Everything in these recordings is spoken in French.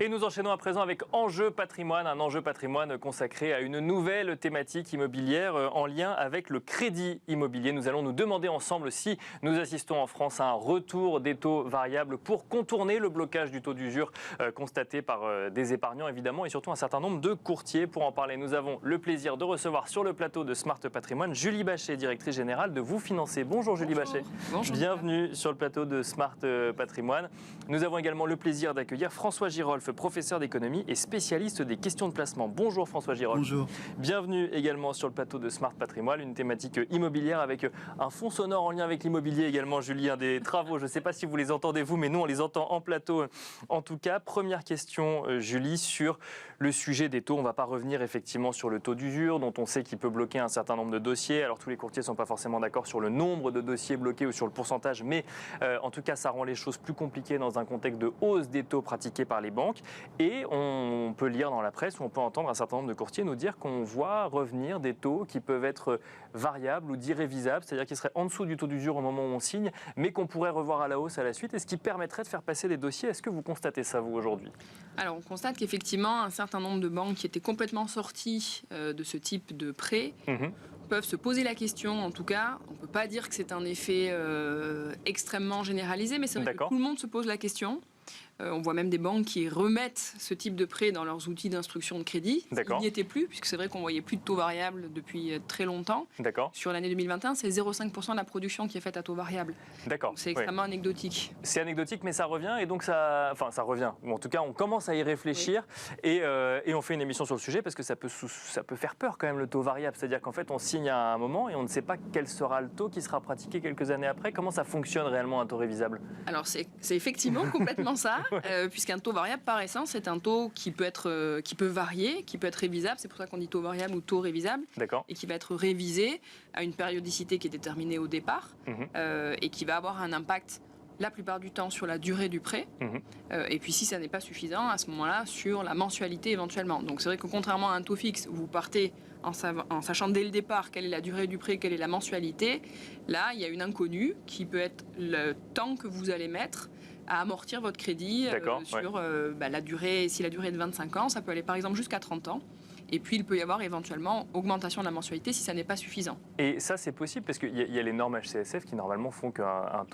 Et nous enchaînons à présent avec Enjeu Patrimoine, un enjeu patrimoine consacré à une nouvelle thématique immobilière en lien avec le crédit immobilier. Nous allons nous demander ensemble si nous assistons en France à un retour des taux variables pour contourner le blocage du taux d'usure constaté par des épargnants évidemment et surtout un certain nombre de courtiers. Pour en parler, nous avons le plaisir de recevoir sur le plateau de Smart Patrimoine Julie Bachet, directrice générale de Vous Financer. Bonjour Julie Bachet. Bonjour. Bienvenue sur le plateau de Smart Patrimoine. Nous avons également le plaisir d'accueillir François Girolf, professeur d'économie et spécialiste des questions de placement. Bonjour François Girolf. Bonjour. Bienvenue également sur le plateau de Smart Patrimoine, une thématique immobilière avec un fond sonore en lien avec l'immobilier également, Julie, des travaux. Je ne sais pas si vous les entendez vous, mais nous on les entend en plateau. En tout cas, première question Julie, sur le sujet des taux. On ne va pas revenir effectivement sur le taux d'usure dont on sait qu'il peut bloquer un certain nombre de dossiers. Alors tous les courtiers ne sont pas forcément d'accord sur le nombre de dossiers bloqués ou sur le pourcentage, mais en tout cas ça rend les choses plus compliquées dans un contexte de hausse des taux pratiqués par les banques. Et on peut lire dans la presse ou on peut entendre un certain nombre de courtiers nous dire qu'on voit revenir des taux qui peuvent être variables ou d'irrévisables, c'est-à-dire qu'ils seraient en dessous du taux d'usure au moment où on signe, mais qu'on pourrait revoir à la hausse à la suite, et ce qui permettrait de faire passer des dossiers. Est-ce que vous constatez ça, vous, aujourd'hui ? Alors, on constate qu'effectivement, un certain nombre de banques qui étaient complètement sorties de ce type de prêt peuvent se poser la question, en tout cas. On ne peut pas dire que c'est un effet extrêmement généralisé, mais c'est vrai que tout le monde se pose la question. On voit même des banques qui remettent ce type de prêt dans leurs outils d'instruction de crédit. Il n'y était plus, puisque c'est vrai qu'on ne voyait plus de taux variable depuis très longtemps. Sur l'année 2021, c'est 0,5% de la production qui est faite à taux variable. C'est extrêmement anecdotique. C'est anecdotique, mais ça revient, et donc ça revient. Ou en tout cas, on commence à y réfléchir, et on fait une émission sur le sujet, parce que ça peut faire peur quand même, le taux variable. C'est-à-dire qu'en fait, on signe à un moment, et on ne sait pas quel sera le taux qui sera pratiqué quelques années après. Comment ça fonctionne réellement, un taux révisable ? Alors, c'est effectivement complètement ça. Puisqu'un taux variable, par essence, c'est un taux qui peut varier, qui peut être révisable. C'est pour ça qu'on dit taux variable ou taux révisable. Et qui va être révisé à une périodicité qui est déterminée au départ et qui va avoir un impact la plupart du temps sur la durée du prêt. Et puis si ça n'est pas suffisant, à ce moment-là, sur la mensualité éventuellement. Donc c'est vrai que contrairement à un taux fixe, où vous partez en sachant dès le départ quelle est la durée du prêt, quelle est la mensualité, là, il y a une inconnue qui peut être le temps que vous allez mettre à amortir votre crédit sur la durée. Si la durée est de 25 ans, ça peut aller par exemple jusqu'à 30 ans. Et puis, il peut y avoir éventuellement augmentation de la mensualité si ça n'est pas suffisant. Et ça, c'est possible parce qu'il y a les normes HCSF qui, normalement, font qu'un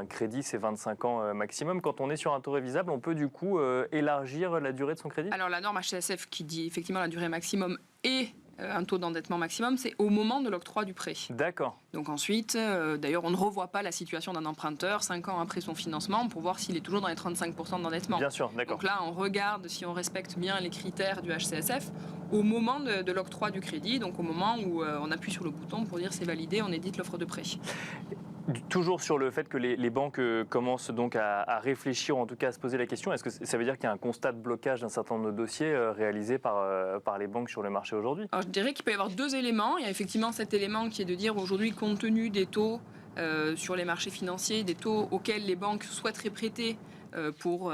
crédit, c'est 25 ans maximum. Quand on est sur un taux révisable, on peut du coup élargir la durée de son crédit ? Alors, la norme HCSF qui dit effectivement la durée maximum et un taux d'endettement maximum, c'est au moment de l'octroi du prêt. D'accord. Donc ensuite, d'ailleurs, on ne revoit pas la situation d'un emprunteur 5 ans après son financement pour voir s'il est toujours dans les 35% d'endettement. Bien sûr, d'accord. Donc là, on regarde si on respecte bien les critères du HCSF au moment de l'octroi du crédit, donc au moment où on appuie sur le bouton pour dire c'est validé, on édite l'offre de prêt. Toujours sur le fait que les banques commencent donc à réfléchir, ou en tout cas à se poser la question, est-ce que ça veut dire qu'il y a un constat de blocage d'un certain nombre de dossiers réalisés par les banques sur le marché aujourd'hui ? Alors je dirais qu'il peut y avoir deux éléments. Il y a effectivement cet élément qui est de dire aujourd'hui, compte tenu des taux sur les marchés financiers, des taux auxquels les banques souhaiteraient prêter pour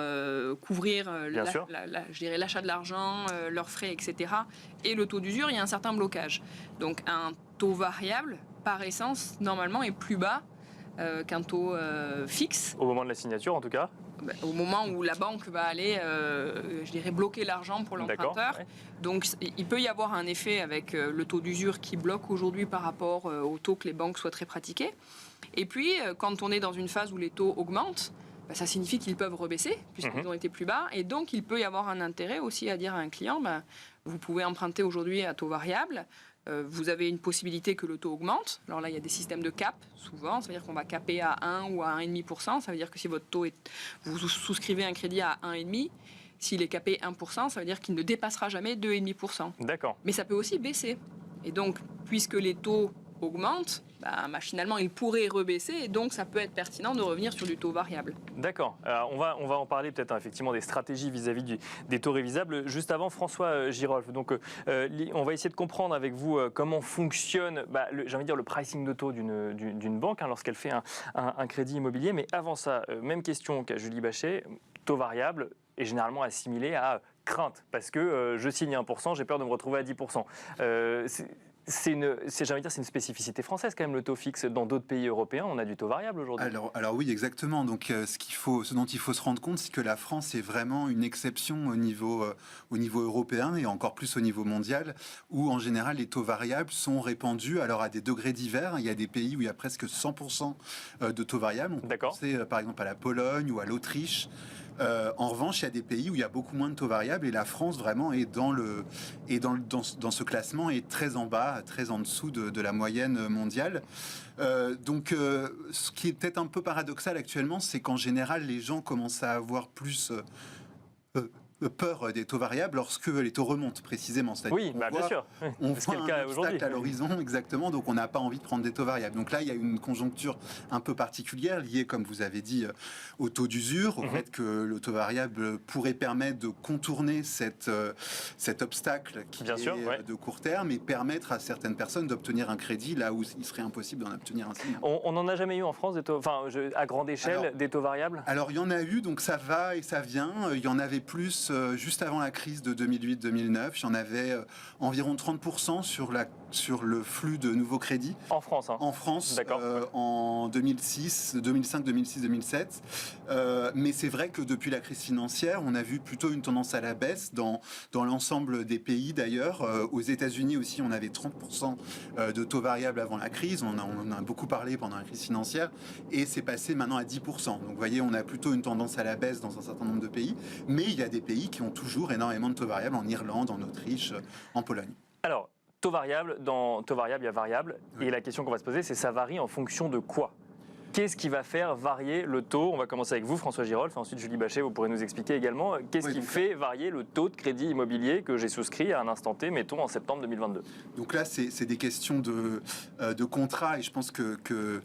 couvrir l'achat de l'argent, leurs frais, etc. et le taux d'usure, il y a un certain blocage. Donc un taux variable, par essence, normalement, est plus bas qu'un taux fixe. Au moment de la signature, en tout cas ? Au moment où la banque va aller, bloquer l'argent pour l'emprunteur. Donc, il peut y avoir un effet avec le taux d'usure qui bloque aujourd'hui par rapport au taux que les banques souhaiteraient pratiquer. Et puis, quand on est dans une phase où les taux augmentent, ça signifie qu'ils peuvent rebaisser, puisqu'ils ont été plus bas. Et donc, il peut y avoir un intérêt aussi à dire à un client, vous pouvez emprunter aujourd'hui à taux variable. Vous avez une possibilité que le taux augmente. Alors là, il y a des systèmes de cap, souvent. Ça veut dire qu'on va caper à 1 ou à 1,5%. Ça veut dire que si votre taux vous souscrivez un crédit à 1,5%, s'il est capé 1%, ça veut dire qu'il ne dépassera jamais 2,5%. D'accord. Mais ça peut aussi baisser. Et donc, puisque les taux augmentent, machinalement, il pourrait rebaisser et donc ça peut être pertinent de revenir sur du taux variable. D'accord. On va en parler peut-être effectivement des stratégies vis-à-vis des taux révisables. Juste avant, François Girolf, donc on va essayer de comprendre avec vous comment fonctionne, j'ai envie de dire, le pricing de taux d'une banque lorsqu'elle fait un crédit immobilier. Mais avant ça, même question qu'à Julie Bachet, taux variable est généralement assimilé à crainte parce que je signe 1%, j'ai peur de me retrouver à 10%. c'est une spécificité française quand même, le taux fixe. Dans d'autres pays européens, on a du taux variable aujourd'hui. Alors oui, exactement. Donc ce dont il faut se rendre compte, c'est que la France est vraiment une exception au niveau européen et encore plus au niveau mondial, où en général les taux variables sont répandus alors à des degrés divers. Il y a des pays où il y a presque 100% de taux variables. On peut penser par exemple à la Pologne ou à l'Autriche. En revanche, il y a des pays où il y a beaucoup moins de taux variables et la France vraiment est dans ce classement est très en bas, très en dessous de la moyenne mondiale. Ce qui est peut-être un peu paradoxal actuellement, c'est qu'en général, les gens commencent à avoir plus peur des taux variables lorsque les taux remontent précisément. Oui, bien sûr. On voit un obstacle à l'horizon, exactement, donc on n'a pas envie de prendre des taux variables. Donc là, il y a une conjoncture un peu particulière liée, comme vous avez dit, au taux d'usure, au fait que le taux variable pourrait permettre de contourner cet obstacle qui est de court terme et permettre à certaines personnes d'obtenir un crédit là où il serait impossible d'en obtenir un signe. On n'en a jamais eu en France des taux, à grande échelle, des taux variables? Alors, il y en a eu, donc ça va et ça vient. Il y en avait plus juste avant la crise de 2008-2009, il y en avait environ 30% sur le flux de nouveaux crédits. En France, En France, en 2006, 2005, 2006, 2007. Mais c'est vrai que depuis la crise financière, on a vu plutôt une tendance à la baisse dans l'ensemble des pays d'ailleurs. Aux États-Unis aussi, on avait 30% de taux variables avant la crise. On en a beaucoup parlé pendant la crise financière et c'est passé maintenant à 10%. Donc vous voyez, on a plutôt une tendance à la baisse dans un certain nombre de pays. Mais il y a des pays qui ont toujours énormément de taux variables, en Irlande, en Autriche, en Pologne. Alors, taux variable, dans taux variable, il y a variable. Oui. Et la question qu'on va se poser, c'est ça varie en fonction de quoi? Qu'est-ce qui va faire varier le taux? On va commencer avec vous, François Girolf, et ensuite Julie Bachet, vous pourrez nous expliquer également. Qu'est-ce qui fait varier le taux de crédit immobilier que j'ai souscrit à un instant T, mettons en septembre 2022? Donc là, c'est des questions de contrat, et je pense que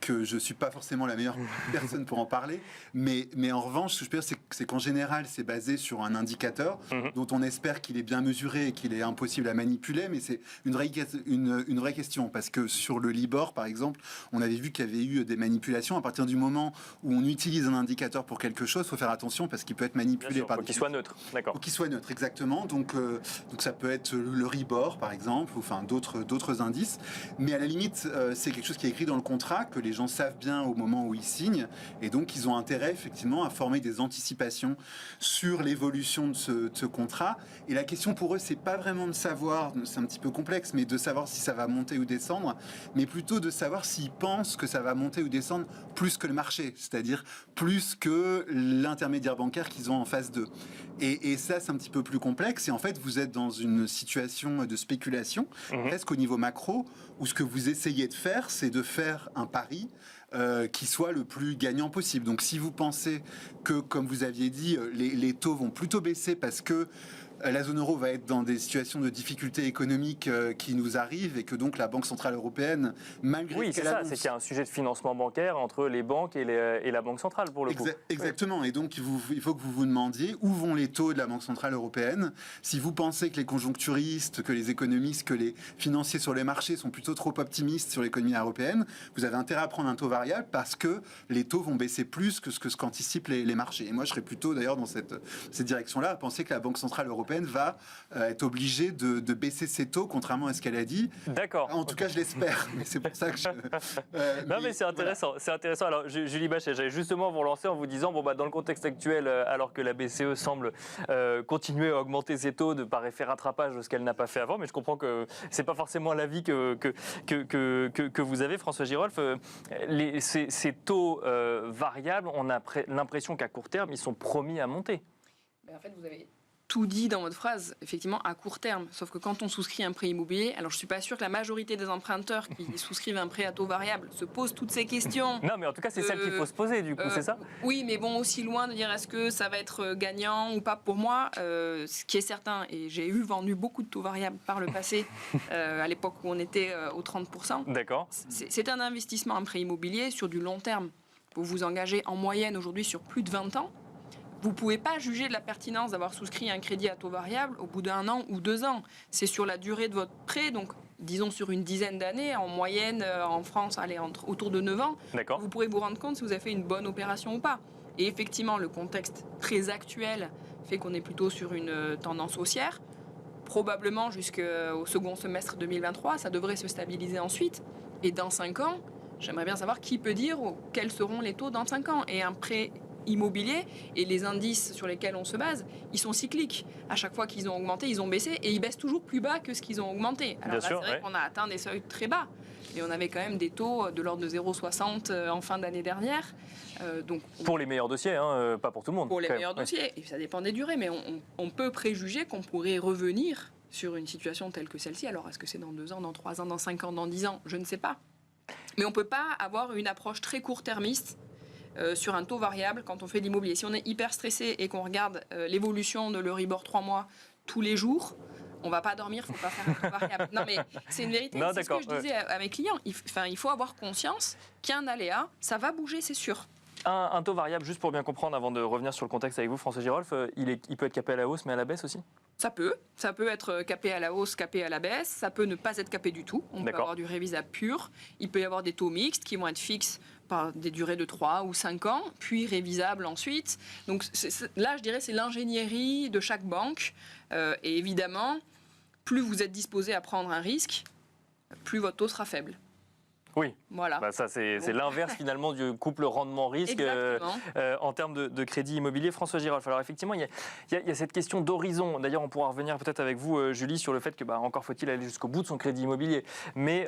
je ne suis pas forcément la meilleure personne pour en parler, mais en revanche, ce que je peux dire, c'est qu'en général, c'est basé sur un indicateur dont on espère qu'il est bien mesuré et qu'il est impossible à manipuler, mais c'est une vraie question, parce que sur le Libor, par exemple, on avait vu qu'il y avait eu des manipulations. À partir du moment où on utilise un indicateur pour quelque chose, il faut faire attention, parce qu'il peut être manipulé par... Faut qu'il soit neutre, d'accord. Faut qu'il soit neutre, exactement. Donc ça peut être le Libor, par exemple, ou enfin d'autres indices, mais à la limite, c'est quelque chose qui est écrit dans le contrat, que les gens savent bien au moment où ils signent, et donc ils ont intérêt effectivement à former des anticipations sur l'évolution de ce contrat. Et la question pour eux, c'est pas vraiment de savoir, c'est un petit peu complexe, mais de savoir si ça va monter ou descendre, mais plutôt de savoir s'ils pensent que ça va monter ou descendre plus que le marché, c'est-à-dire plus que l'intermédiaire bancaire qu'ils ont en face d'eux. Et ça, c'est un petit peu plus complexe, et en fait, vous êtes dans une situation de spéculation, presque au niveau macro, où ce que vous essayez de faire, c'est de faire un pari qui soit le plus gagnant possible. Donc si vous pensez que, comme vous aviez dit, les taux vont plutôt baisser parce que la zone euro va être dans des situations de difficultés économiques qui nous arrivent et que donc la Banque Centrale Européenne, malgré... Oui, c'est ça, c'est qu'il y a un sujet de financement bancaire entre les banques et la Banque Centrale, pour le coup. Exactement, et donc il faut que vous vous demandiez où vont les taux de la Banque Centrale Européenne. Si vous pensez que les conjoncturistes, que les économistes, que les financiers sur les marchés sont plutôt trop optimistes sur l'économie européenne, vous avez intérêt à prendre un taux variable parce que les taux vont baisser plus que ce qu'anticipent les marchés. Et moi, je serais plutôt d'ailleurs dans cette direction-là, à penser que la Banque Centrale Européenne va être obligée de baisser ses taux, contrairement à ce qu'elle a dit. D'accord. En tout cas, je l'espère. Mais c'est pour ça que non, mais c'est intéressant. Voilà. C'est intéressant. Alors, Julie Bachet, j'allais justement vous relancer en vous disant, dans le contexte actuel, alors que la BCE semble continuer à augmenter ses taux par effet rattrapage de ce qu'elle n'a pas fait avant, mais je comprends que c'est pas forcément l'avis que vous avez, François Girolf. Ces taux variables, on a l'impression qu'à court terme, ils sont promis à monter. En fait, vous avez tout dit dans votre phrase, effectivement, à court terme. Sauf que quand on souscrit un prêt immobilier, alors je ne suis pas sûre que la majorité des emprunteurs qui souscrivent un prêt à taux variable se posent toutes ces questions. Non, mais en tout cas, c'est celle qu'il faut se poser, du coup, c'est ça? Oui, mais bon, aussi loin de dire est-ce que ça va être gagnant ou pas. Pour moi, ce qui est certain, et j'ai vendu beaucoup de taux variables par le passé, à l'époque où on était aux 30%. D'accord. C'est un investissement, un prêt immobilier sur du long terme. Vous vous engagez en moyenne aujourd'hui sur plus de 20 ans. Vous ne pouvez pas juger de la pertinence d'avoir souscrit un crédit à taux variable au bout d'1 an ou 2 ans. C'est sur la durée de votre prêt, donc disons sur une dizaine d'années, en moyenne en France, autour de 9 ans. Vous pourrez vous rendre compte si vous avez fait une bonne opération ou pas. Et effectivement, le contexte très actuel fait qu'on est plutôt sur une tendance haussière. probablement jusqu'au second semestre 2023. Ça devrait se stabiliser ensuite. Et dans 5 ans, j'aimerais bien savoir qui peut dire quels seront les taux dans 5 ans. Et un prêt immobilier et les indices sur lesquels on se base, ils sont cycliques. À chaque fois qu'ils ont augmenté, ils ont baissé et ils baissent toujours plus bas que ce qu'ils ont augmenté. Alors là, c'est vrai qu'on a atteint des seuils très bas. Et on avait quand même des taux de l'ordre de 0,60 en fin d'année dernière. Donc, pour les meilleurs dossiers, hein, pas pour tout le monde. Pour les meilleurs dossiers, et ça dépend des durées, mais on peut préjuger qu'on pourrait revenir sur une situation telle que celle-ci. Alors, est-ce que c'est dans 2 ans, dans 3 ans, dans 5 ans, dans 10 ans? Je ne sais pas. Mais on ne peut pas avoir une approche très court-termiste sur un taux variable quand on fait de l'immobilier. Si on est hyper stressé et qu'on regarde l'évolution de l'Euribor 3 mois tous les jours, on ne va pas dormir, il ne faut pas faire un taux variable. Non, mais c'est une vérité. C'est ce que je disais à mes clients. Il faut avoir conscience qu'il y a un aléa, ça va bouger, c'est sûr. Un taux variable, juste pour bien comprendre, avant de revenir sur le contexte avec vous, François Girolf, il peut être capé à la hausse, mais à la baisse aussi? Ça peut être capé à la hausse, capé à la baisse, ça peut ne pas être capé du tout. On peut avoir du révisable pur, il peut y avoir des taux mixtes qui vont être fixes par des durées de 3 ou 5 ans, puis révisables ensuite. Donc là, je dirais, c'est l'ingénierie de chaque banque. Et évidemment, plus vous êtes disposé à prendre un risque, plus votre taux sera faible. Oui, voilà. Ça c'est l'inverse finalement du couple rendement-risque en termes de crédit immobilier. François Girolf, alors effectivement il y a cette question d'horizon. D'ailleurs on pourra revenir peut-être avec vous Julie sur le fait que encore faut-il aller jusqu'au bout de son crédit immobilier. Mais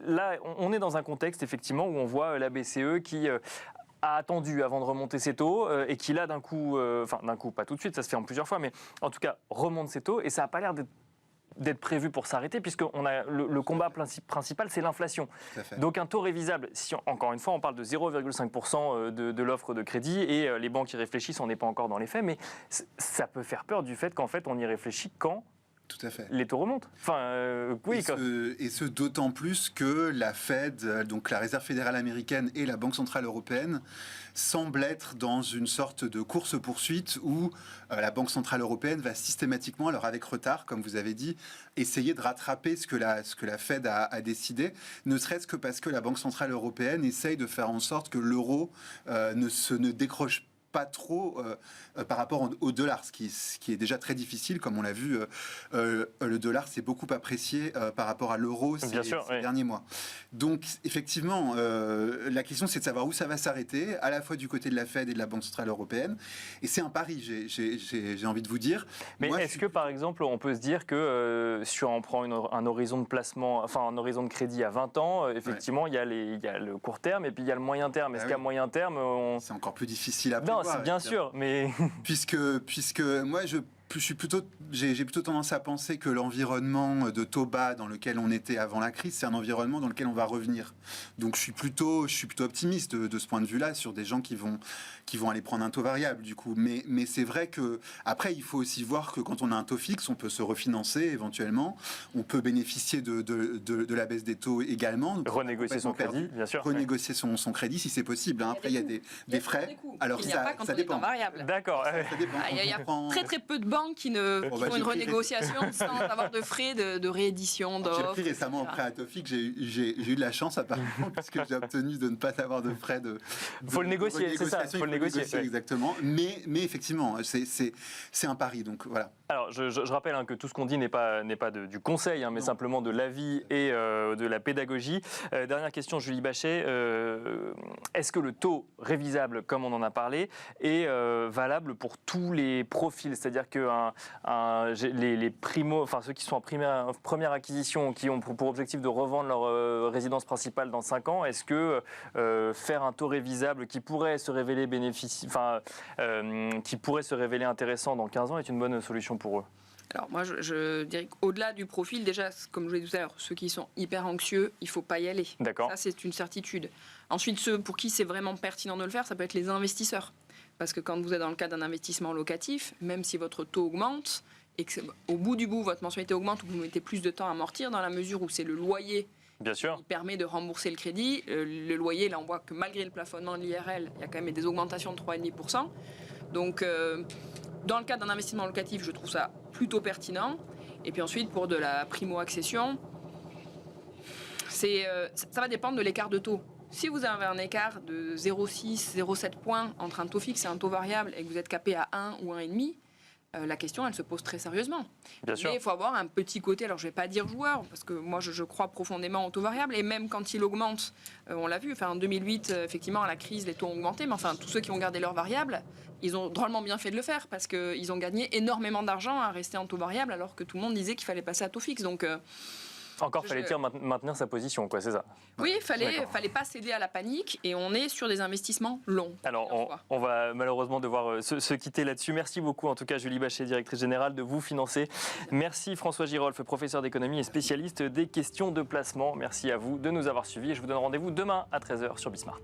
là on est dans un contexte effectivement où on voit la BCE qui a attendu avant de remonter ses taux et qui là d'un coup, pas tout de suite, ça se fait en plusieurs fois, mais en tout cas remonte ses taux et ça n'a pas l'air d'être prévu pour s'arrêter, puisque le combat principal, c'est l'inflation. Donc un taux révisable, si encore une fois, on parle de 0,5% de l'offre de crédit, et les banques y réfléchissent, on n'est pas encore dans les faits, mais ça peut faire peur du fait qu'en fait, on y réfléchit quand tout à fait. Les taux remontent. Oui, et ce d'autant plus que la Fed, donc la Réserve fédérale américaine et la Banque centrale européenne, semblent être dans une sorte de course-poursuite où la Banque centrale européenne va systématiquement, alors avec retard, comme vous avez dit, essayer de rattraper ce que la Fed a décidé, ne serait-ce que parce que la Banque centrale européenne essaye de faire en sorte que l'euro ne décroche pas trop par rapport au dollar, ce qui est déjà très difficile, comme on l'a vu. Le dollar s'est beaucoup apprécié par rapport à l'euro ces derniers mois. Donc, effectivement, la question, c'est de savoir où ça va s'arrêter, à la fois du côté de la Fed et de la Banque centrale européenne. Et c'est un pari, j'ai envie de vous dire. Mais est-ce que, par exemple, on peut se dire que si on prend un horizon de placement, un horizon de crédit à 20 ans, effectivement, il y a le court terme et puis il y a le moyen terme. Est-ce qu'à moyen terme, c'est encore plus difficile à prévoir. Non, c'est bien sûr, mais... puisque moi, j'ai plutôt tendance à penser que l'environnement de taux bas dans lequel on était avant la crise, c'est un environnement dans lequel on va revenir. Donc je suis plutôt optimiste de ce point de vue-là sur des gens qui vont aller prendre un taux variable du coup. Mais c'est vrai que après il faut aussi voir que quand on a un taux fixe, on peut se refinancer éventuellement, on peut bénéficier de la baisse des taux également. Donc, renégocier son crédit, bien sûr. Renégocier son crédit si c'est possible. Hein. Après il y a des frais. Alors ça dépend. D'accord. Ça dépend. Il y a très peu de banques qui font une renégociation sans avoir de frais de réédition d'offres. J'ai pris récemment un prêt à Tofik, j'ai eu de la chance apparemment puisque j'ai obtenu de ne pas avoir de frais de faut le négocier, c'est ça, faut le négocier. Exactement. Mais effectivement, c'est un pari, donc voilà. Alors, je rappelle que tout ce qu'on dit n'est pas du conseil, mais simplement de l'avis et de la pédagogie. Dernière question, Julie Bachet. Est-ce que le taux révisable, comme on en a parlé, est valable pour tous les profils? C'est-à-dire que les primo, ceux qui sont en première acquisition, qui ont pour objectif de revendre leur résidence principale dans 5 ans, est-ce que faire un taux révisable qui pourrait se révéler qui pourrait se révéler intéressant dans 15 ans est une bonne solution pour eux? Alors moi, je dirais qu'au-delà du profil, déjà, comme je l'ai dit tout à l'heure, ceux qui sont hyper anxieux, il ne faut pas y aller. D'accord. Ça, c'est une certitude. Ensuite, ceux pour qui c'est vraiment pertinent de le faire, ça peut être les investisseurs. Parce que quand vous êtes dans le cadre d'un investissement locatif, même si votre taux augmente, et qu'au bout du bout, votre mensualité augmente, ou vous mettez plus de temps à amortir, dans la mesure où c'est le loyer bien sûr qui permet de rembourser le crédit. Le loyer, là, on voit que malgré le plafonnement de l'IRL, il y a quand même des augmentations de 3,5%. Donc, dans le cadre d'un investissement locatif, je trouve ça plutôt pertinent. Et puis ensuite, pour de la primo-accession, ça va dépendre de l'écart de taux. Si vous avez un écart de 0,6, 0,7 points entre un taux fixe et un taux variable et que vous êtes capé à 1 ou 1,5, la question, elle se pose très sérieusement. Bien sûr. Mais il faut avoir un petit côté, alors je ne vais pas dire joueur, parce que moi je crois profondément au taux variable, et même quand il augmente, on l'a vu, en 2008, effectivement, à la crise, les taux ont augmenté, mais tous ceux qui ont gardé leur variable, ils ont drôlement bien fait de le faire, parce qu'ils ont gagné énormément d'argent à rester en taux variable, alors que tout le monde disait qu'il fallait passer à taux fixe. Donc, encore fallait-il maintenir sa position, quoi, c'est ça? Oui, il fallait pas céder à la panique, et on est sur des investissements longs. Alors, on va malheureusement devoir se quitter là-dessus. Merci beaucoup, en tout cas, Julie Bachet, directrice générale de Vous Financer. Merci François Girolf, professeur d'économie et spécialiste des questions de placement. Merci à vous de nous avoir suivis et je vous donne rendez-vous demain à 13h sur Bismart.